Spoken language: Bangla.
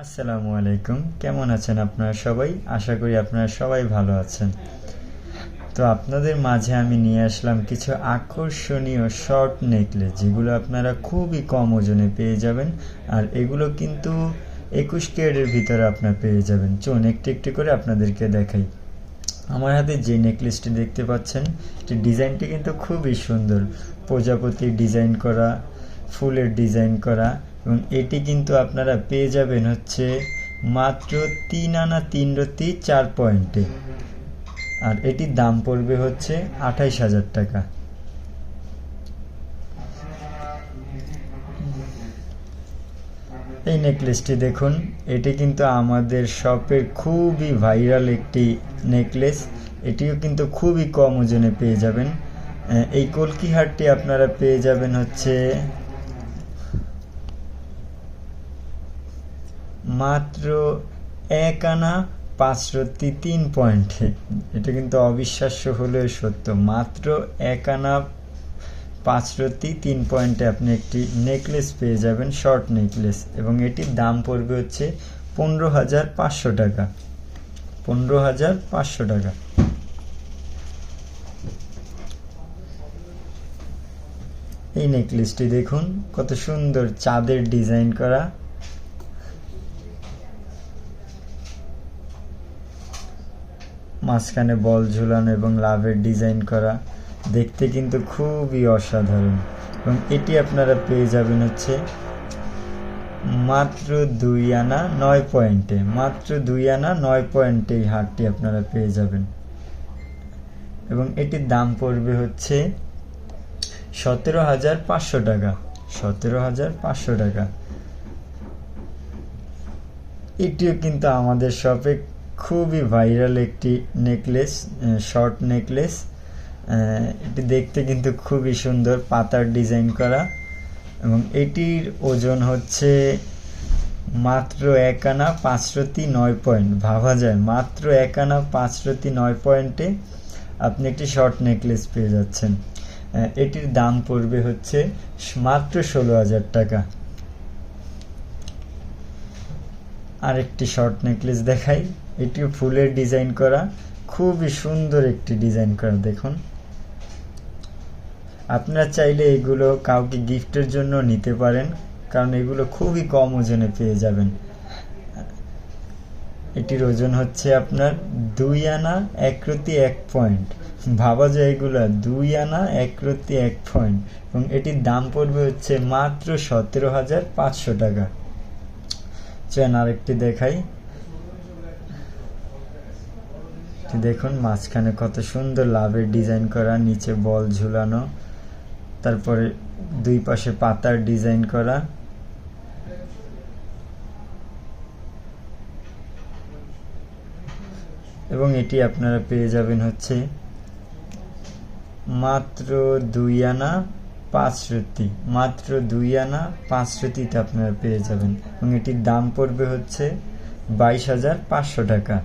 আসসালামু আলাইকুম, কেমন আছেন আপনারা সবাই? আশা করি আপনারা সবাই ভালো আছেন। তো আপনাদের মাঝে আমি নিয়ে আসলাম কিছু আকর্ষণীয় শর্ট নেকলেস, যেগুলো আপনারা খুবই কম ওজনে পেয়ে যাবেন। আর এগুলো কিন্তু 21 ক্যারেটের ভিতরে আপনারা পেয়ে যাবেন। চলুন একটু একটু করে আপনাদেরকে দেখাই। আমার হাতে যে নেকলেসটি দেখতে পাচ্ছেন, ডিজাইনটি কিন্তু খুবই সুন্দর। প্রজাপতির ডিজাইন করা, ফুলের ডিজাইন করা, এবং এটি কিন্তু আপনারা পেয়ে যাবেন হচ্ছে মাত্র 3 আনা 3 রতি 4 পয়েন্টে। আর এটির দাম পড়বে হচ্ছে 28,000 টাকা। এই নেকলেসটি দেখুন, এটি কিন্তু আমাদের শপের খুবই ভাইরাল একটি নেকলেস। এটিও কিন্তু খুবই কম ওজনে পেয়ে যাবেন। এই কলকি হারটি আপনারা পেয়ে যাবেন হচ্ছে মাত্র 1 আনা 5 রতি 3 পয়েন্টে। এটা কিন্তু অবিশ্বাস্য হলেও সত্য। মাত্র 1 আনা 5 রতি 3 পয়েন্টে আপনি একটি নেকলেস পেয়ে যাবেন, শর্ট নেকলেস। এবং এটির দাম পড়বে হচ্ছে 15,500 টাকা। 15,500 টাকা। এই নেকলেসটি দেখুন, কত সুন্দর চাঁদের ডিজাইন করা। মাঝখানে বল ঝুলানো এবং লাভের ডিজাইন করা, দেখতে কিন্তু খুবই অসাধারণ। এবং এটি আপনারা পেয়ে যাবেন হচ্ছে মাত্র 2 আনা 9 পয়েন্টে। মাত্র 2 আনা 9 পয়েন্টে এই হারটি আপনারা পেয়ে যাবেন। এবং এটির দাম পড়বে হচ্ছে 17,500 টাকা। 17,500 টাকা। এটিও কিন্তু আমাদের শপে খুবই ভাইরাল একটি নেকলেস, শর্ট নেকলেস। এটি দেখতে কিন্তু খুবই সুন্দর, পাতার ডিজাইন করা। এবং এটির ওজন হচ্ছে মাত্র 1 আনা 5 রতি 9 পয়েন্ট। ভাবা যায়, মাত্র 1 আনা 5 রতি 9 পয়েন্টে আপনি একটি শর্ট নেকলেস পেয়ে যাচ্ছেন। এটির দাম পড়বে হচ্ছে মাত্র 16,000 টাকা। আরেকটি শর্ট নেকলেস দেখাই। এটিও ফুলের ডিজাইন করা, খুবই সুন্দর একটি ডিজাইন করা। দেখুন, আপনারা চাইলে এগুলো কাউকে গিফটের জন্য নিতে পারেন, কারণ এগুলো খুবই কম ওজনে পেয়ে যাবেন। এটির ওজন হচ্ছে আপনার 2 আনা 1 রতি 1 পয়েন্ট। ভাবা যায়, এগুলো 2 আনা 1 রতি 1 পয়েন্ট। এবং এটির দাম পড়বে হচ্ছে মাত্র 17,500 টাকা। চলেন আরেকটি দেখাই। দেখুন, মাঝখানে কত সুন্দর লাভের ডিজাইন করা, নিচে বল ঝুলানো, তারপরে দুই পাশে পাতার ডিজাইন করা। এবং এটি আপনারা পেয়ে যাবেন হচ্ছে মাত্র 2 আনা 5 রতি। মাত্র 2 আনা 5 রতিতে আপনারা পেয়ে যাবেন। এবং এটির দাম পড়বে হচ্ছে 22,500 টাকা।